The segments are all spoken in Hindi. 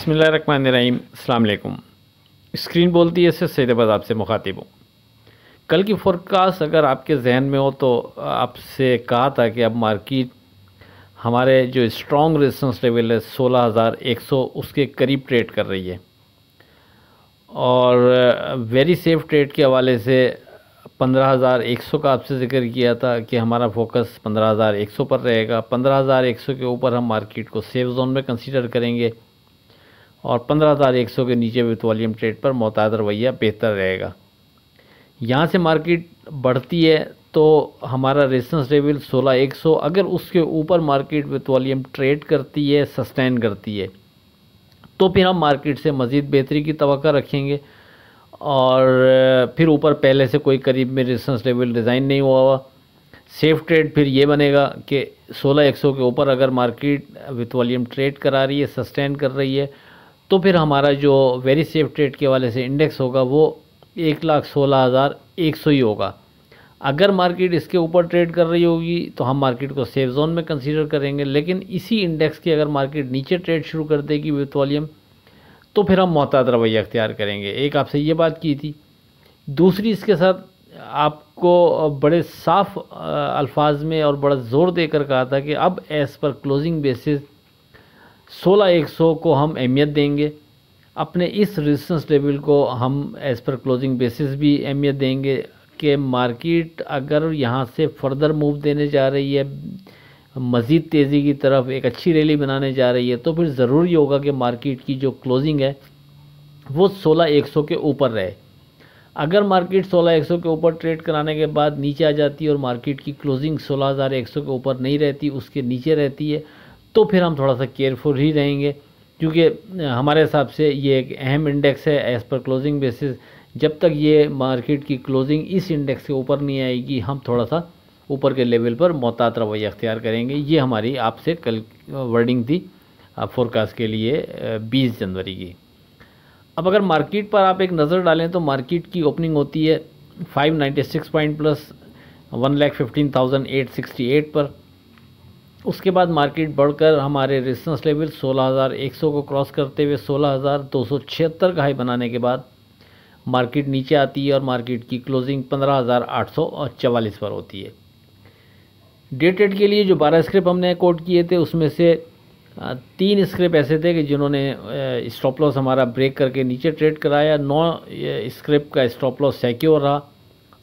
बिस्मिल्लाहिर्रहमानिर्रहीम। अस्सलाम वालेकुम। स्क्रीन बोलती है इससे सैयदाबाद आपसे मुखातिब हूँ। कल की फोरकास्ट अगर आपके जहन में हो तो आपसे कहा था कि अब मार्केट हमारे जो स्ट्रॉन्ग रेजिस्टेंस लेवल है 16,100 उसके करीब ट्रेड कर रही है और वेरी सेफ ट्रेड के हवाले से 15,100 का आपसे जिक्र किया था कि हमारा फोकस 15,100 पर रहेगा। 15,100 के ऊपर हम मार्केट को सेफ जोन में कंसीडर करेंगे और 15,100 के नीचे विथ वॉल्यूम ट्रेड पर मोहतात रवैया बेहतर रहेगा। यहाँ से मार्केट बढ़ती है तो हमारा रेजिस्टेंस लेवल 16,100, अगर उसके ऊपर मार्केट विथ वॉल्यूम ट्रेड करती है, सस्टेन करती है, तो फिर हम मार्केट से मज़ीद बेहतरी की तवक्को रखेंगे। और फिर ऊपर पहले से कोई करीब में रेजिस्टेंस लेवल डिज़ाइन नहीं हुआ हुआ, सेफ ट्रेड फिर ये बनेगा कि 16,100 के ऊपर अगर मार्केट विथ वॉल्यूम ट्रेड करा रही है, सस्टेन कर रही है, तो फिर हमारा जो वेरी सेफ ट्रेड के वाले से इंडेक्स होगा वो 1,16,100 ही होगा। अगर मार्केट इसके ऊपर ट्रेड कर रही होगी तो हम मार्केट को सेफ जोन में कंसीडर करेंगे, लेकिन इसी इंडेक्स की अगर मार्केट नीचे ट्रेड शुरू कर देगी विथ वॉल्यूम तो फिर हम मोहतात रवैया अख्तियार करेंगे। एक आपसे ये बात की थी। दूसरी, इसके साथ आपको बड़े साफ अल्फाज में और बड़ा ज़ोर देकर कहा था कि अब एज़ पर क्लोजिंग बेसिस 16,100 को हम अहमियत देंगे, अपने इस रेजिस्टेंस लेवल को हम एज़ पर क्लोजिंग बेसिस भी अहमियत देंगे कि मार्केट अगर यहाँ से फर्दर मूव देने जा रही है, मज़ीद तेज़ी की तरफ एक अच्छी रैली बनाने जा रही है, तो फिर ज़रूरी होगा कि मार्केट की जो क्लोजिंग है वो 16,100 के ऊपर रहे। अगर मार्केट 16,100 के ऊपर ट्रेड कराने के बाद नीचे आ जाती है और मार्केट की क्लोजिंग 16,100 के ऊपर नहीं रहती, उसके नीचे रहती है, तो फिर हम थोड़ा सा केयरफुल ही रहेंगे, क्योंकि हमारे हिसाब से ये एक अहम इंडेक्स है एज़ पर क्लोजिंग बेसिस। जब तक ये मार्केट की क्लोजिंग इस इंडेक्स के ऊपर नहीं आएगी, हम थोड़ा सा ऊपर के लेवल पर मोहतात रवैया अख्तियार करेंगे। ये हमारी आपसे कल वर्डिंग थी फोरकास्ट के लिए 20 जनवरी की। अब अगर मार्केट पर आप एक नज़र डालें तो मार्केट की ओपनिंग होती है 596 पॉइंट प्लस 1,15,868 पर। उसके बाद मार्केट बढ़कर हमारे रेजिस्टेंस लेवल 16,100 को क्रॉस करते हुए 16,276 का हाई बनाने के बाद मार्केट नीचे आती है और मार्केट की क्लोजिंग 15,844 पर होती है। डे ट्रेड के लिए जो 12 स्क्रिप हमने कोट किए थे उसमें से 3 स्क्रिप ऐसे थे कि जिन्होंने स्टॉप लॉस हमारा ब्रेक करके नीचे ट्रेड कराया। 9 स्क्रिप का स्टॉप लॉस सिक्योर रहा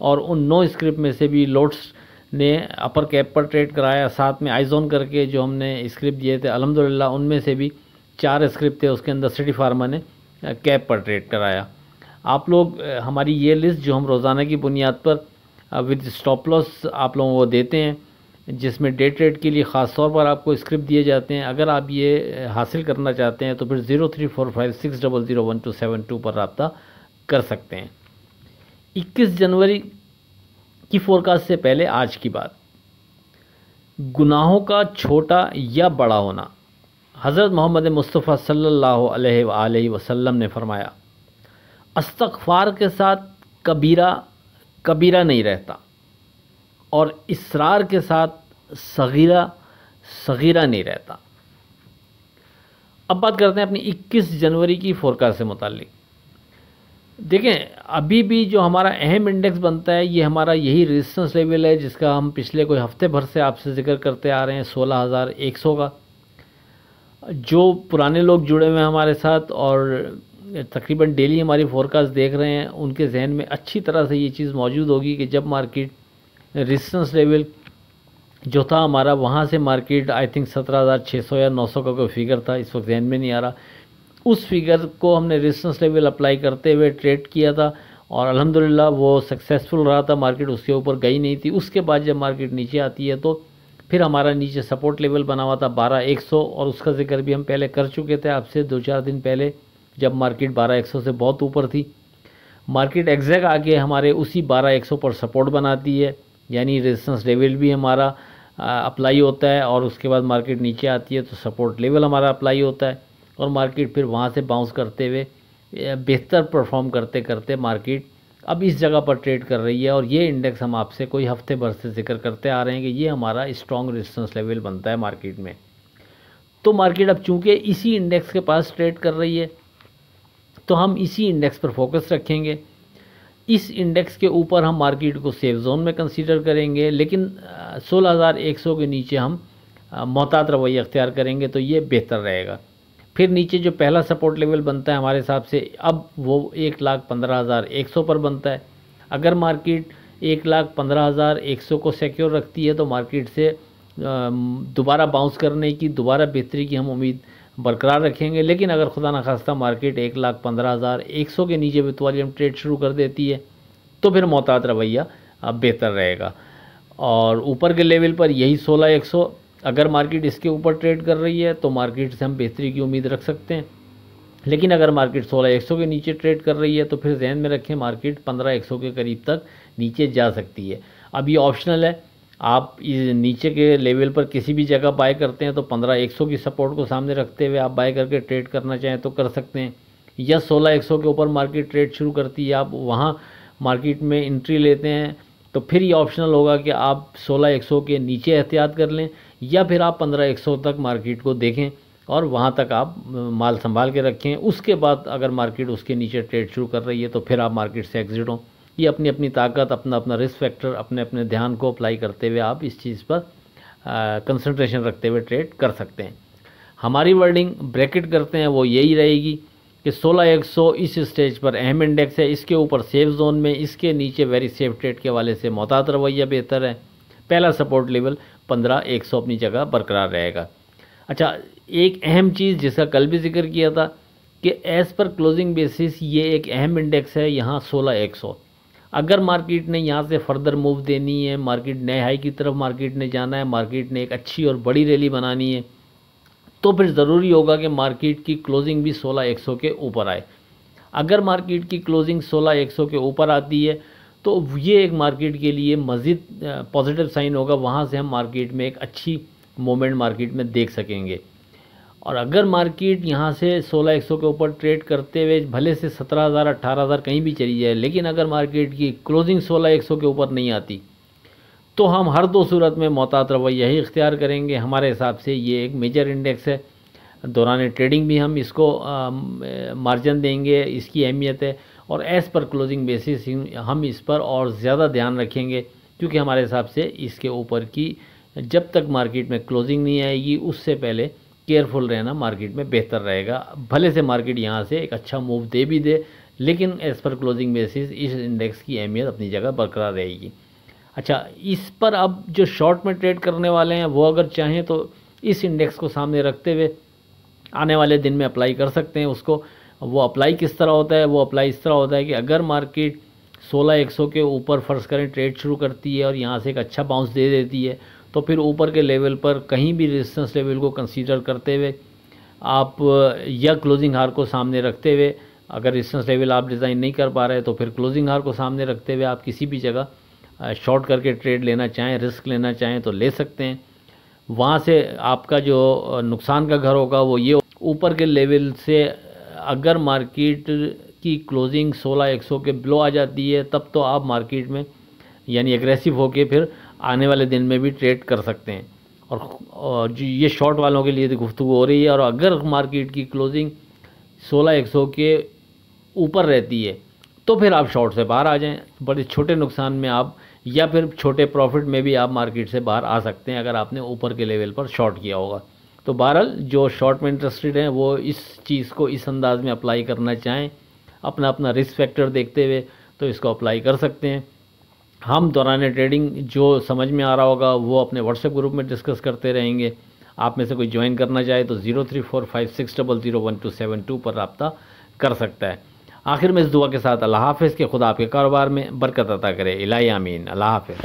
और उन 9 स्क्रिप में से भी लोड्स ने अपर कैप पर ट्रेड कराया। साथ में आइजोन करके जो हमने स्क्रिप दिए थे अल्हम्दुलिल्लाह उनमें से भी 4 स्क्रिप थे, उसके अंदर सिटी फार्मा ने कैप पर ट्रेड कराया। आप लोग हमारी ये लिस्ट जो हम रोज़ाना की बुनियाद पर विद स्टॉप लॉस आप लोगों को देते हैं, जिसमें डे ट्रेड के लिए ख़ास तौर पर आपको स्क्रिप्ट दिए जाते हैं, अगर आप ये हासिल करना चाहते हैं तो फिर 0345600172 पर रब्ता कर सकते हैं। 21 जनवरी की फोरकास्ट से पहले आज की बात, गुनाहों का छोटा या बड़ा होना। हज़रत मोहम्मद मुस्तफ़ा सल्लल्लाहु अलैहि वसल्लम ने फरमाया, इस्तग़फ़ार के साथ कबीरा कबीरा नहीं रहता और इसरार के साथ सगीरा सगीरा नहीं रहता। अब बात करते हैं अपनी 21 जनवरी की फोरकास्ट से मुताल्लिक। देखें, अभी भी जो हमारा अहम इंडेक्स बनता है ये हमारा यही रेजिस्टेंस लेवल है जिसका हम पिछले कोई हफ्ते भर से आपसे जिक्र करते आ रहे हैं, 16,100 का। जो पुराने लोग जुड़े हुए हैं हमारे साथ और तकरीबन डेली हमारी फोरकास्ट देख रहे हैं, उनके जहन में अच्छी तरह से ये चीज़ मौजूद होगी कि जब मार्केट रेजिस्टेंस लेवल जो था हमारा, वहाँ से मार्केट आई थिंक 17,600 या 900 का कोई फिगर था, इस वक्त जहन में नहीं आ रहा, उस फिगर को हमने रेजिस्टेंस लेवल अप्लाई करते हुए ट्रेड किया था और अल्हम्दुलिल्लाह वो सक्सेसफुल रहा था। मार्केट उसके ऊपर गई नहीं थी। उसके बाद जब मार्केट नीचे आती है तो फिर हमारा नीचे सपोर्ट लेवल बना हुआ था 12,100 और उसका जिक्र भी हम पहले कर चुके थे आपसे 2-4 दिन पहले, जब मार्केट 12,100 से बहुत ऊपर थी। मार्केट एग्जैक्ट आके हमारे उसी 12,100 पर सपोर्ट बनाती है, यानी रेजिस्टेंस लेवल भी हमारा अप्लाई होता है और उसके बाद मार्केट नीचे आती है तो सपोर्ट लेवल हमारा अप्लाई होता है और मार्केट फिर वहाँ से बाउंस करते हुए बेहतर परफॉर्म करते करते मार्केट अब इस जगह पर ट्रेड कर रही है। और ये इंडेक्स हम आपसे कोई हफ्ते भर से जिक्र करते आ रहे हैं कि ये हमारा स्ट्रॉन्ग रेजिस्टेंस लेवल बनता है मार्केट में। तो मार्केट अब चूँकि इसी इंडेक्स के पास ट्रेड कर रही है तो हम इसी इंडेक्स पर फोकस रखेंगे। इस इंडेक्स के ऊपर हम मार्केट को सेफ जोन में कंसीडर करेंगे, लेकिन 16,100 के नीचे हम मोहतात रवैया अख्तियार करेंगे तो ये बेहतर रहेगा। फिर नीचे जो पहला सपोर्ट लेवल बनता है हमारे हिसाब से अब वो 1,15,100 पर बनता है। अगर मार्केट 1,15,100 को सिक्योर रखती है तो मार्केट से दोबारा बाउंस करने की, दोबारा बेहतरी की हम उम्मीद बरकरार रखेंगे। लेकिन अगर खुदा न खास्ता मार्केट 1,15,100 के नीचे भी तो हम ट्रेड शुरू कर देती है तो फिर मोहतात रवैया बेहतर रहेगा। और ऊपर के लेवल पर यही 16,100, अगर मार्केट इसके ऊपर ट्रेड कर रही है तो मार्केट से हम बेहतरी की उम्मीद रख सकते हैं। लेकिन अगर मार्केट 16,100 के नीचे ट्रेड कर रही है तो फिर ध्यान में रखें मार्केट 15,100 के करीब तक नीचे जा सकती है। अब ये ऑप्शनल है, आप इस नीचे के लेवल पर किसी भी जगह बाय करते हैं तो 15,100 की सपोर्ट को सामने रखते हुए आप बाय करके ट्रेड करना चाहें तो कर सकते हैं, या 16,100 के ऊपर मार्केट ट्रेड शुरू करती है आप वहाँ मार्केट में एंट्री लेते हैं तो फिर ये ऑप्शनल होगा कि आप 16,100 के नीचे एहतियात कर लें, या फिर आप 15,100 तक मार्केट को देखें और वहाँ तक आप माल संभाल के रखें। उसके बाद अगर मार्केट उसके नीचे ट्रेड शुरू कर रही है तो फिर आप मार्केट से एग्जिट हों। ये अपनी अपनी ताकत, अपना अपना रिस्क फैक्टर, अपने अपने ध्यान को अप्लाई करते हुए आप इस चीज़ पर कंसंट्रेशन रखते हुए ट्रेड कर सकते हैं। हमारी वर्डिंग ब्रैकेट करते हैं वो यही रहेगी कि 16,100 इस स्टेज पर अहम इंडेक्स है, इसके ऊपर सेफ जोन में, इसके नीचे वेरी सेफ ट्रेड के हवाले से मोहतात रवैया बेहतर है। पहला सपोर्ट लेवल 15,100 अपनी जगह बरकरार रहेगा। अच्छा, एक अहम चीज़ जिसका कल भी जिक्र किया था कि एज़ पर क्लोजिंग बेसिस ये एक अहम इंडेक्स है यहाँ 16,100। अगर मार्केट ने यहाँ से फर्दर मूव देनी है, मार्केट नए हाई की तरफ मार्केट ने जाना है, मार्केट ने एक अच्छी और बड़ी रैली बनानी है, तो फिर ज़रूरी होगा कि मार्केट की क्लोजिंग भी 16,100 के ऊपर आए। अगर मार्केट की क्लोजिंग 16,100 के ऊपर आती है तो ये एक मार्केट के लिए मज़ीद पॉजिटिव साइन होगा, वहाँ से हम मार्केट में एक अच्छी मोमेंट मार्केट में देख सकेंगे। और अगर मार्केट यहाँ से 16,100 के ऊपर ट्रेड करते हुए भले से 17,000 18,000 कहीं भी चली जाए, लेकिन अगर मार्केट की क्लोजिंग 16,100 के ऊपर नहीं आती तो हम हर दो सूरत में मोहतात रवैया ही इख्तियार करेंगे। हमारे हिसाब से ये एक मेजर इंडेक्स है, दौरान ट्रेडिंग भी हम इसको मार्जिन देंगे, इसकी अहमियत है। और एज़ पर क्लोजिंग बेसिस हम इस पर और ज़्यादा ध्यान रखेंगे, क्योंकि हमारे हिसाब से इसके ऊपर की जब तक मार्केट में क्लोजिंग नहीं आएगी उससे पहले केयरफुल रहना मार्केट में बेहतर रहेगा। भले से मार्केट यहाँ से एक अच्छा मूव दे भी दे, लेकिन एज़ पर क्लोजिंग बेसिस इस इंडेक्स की अहमियत अपनी जगह बरकरार रहेगी। अच्छा, इस पर अब जो शॉर्ट में ट्रेड करने वाले हैं वो अगर चाहें तो इस इंडेक्स को सामने रखते हुए आने वाले दिन में अप्लाई कर सकते हैं उसको। वो अप्लाई किस तरह होता है? वो अप्लाई इस तरह होता है कि अगर मार्केट 16,100 के ऊपर फ़र्ज़ करें ट्रेड शुरू करती है और यहाँ से एक अच्छा बाउंस दे देती है तो फिर ऊपर के लेवल पर कहीं भी रेजिस्टेंस लेवल को कंसीडर करते हुए आप या क्लोजिंग हार को सामने रखते हुए, अगर रेजिस्टेंस लेवल आप डिज़ाइन नहीं कर पा रहे तो फिर क्लोजिंग हार को सामने रखते हुए आप किसी भी जगह शॉर्ट करके ट्रेड लेना चाहें, रिस्क लेना चाहें तो ले सकते हैं। वहाँ से आपका जो नुकसान का घर होगा वो ये, ऊपर के लेवल से अगर मार्केट की क्लोजिंग 16,100 के बिलो आ जाती है तब तो आप मार्केट में यानी एग्रेसिव होके फिर आने वाले दिन में भी ट्रेड कर सकते हैं। और जो ये शॉर्ट वालों के लिए गुफ्तगू हो रही है। और अगर मार्केट की क्लोजिंग 16,100 के ऊपर रहती है तो फिर आप शॉर्ट से बाहर आ जाएं, बड़े छोटे नुकसान में आप या फिर छोटे प्रॉफिट में भी आप मार्केट से बाहर आ सकते हैं अगर आपने ऊपर के लेवल पर शॉर्ट किया होगा। तो बहरहाल जो शॉर्ट में इंटरेस्टेड हैं वो इस चीज़ को इस अंदाज़ में अप्लाई करना चाहें, अपना अपना रिस्क फैक्टर देखते हुए तो इसको अप्लाई कर सकते हैं। हम दौरान ट्रेडिंग जो समझ में आ रहा होगा वो अपने व्हाट्सएप ग्रुप में डिस्कस करते रहेंगे। आप में से कोई ज्वाइन करना चाहे तो 0345600272 पर रब्ता कर सकता है। आखिर में इस दुआ के साथ अल्लाह हाफ़िज़ के खुदा आपके कारोबार में बरकत अता करे। इलाही आमीन। अल्लाह हाफ़िज़।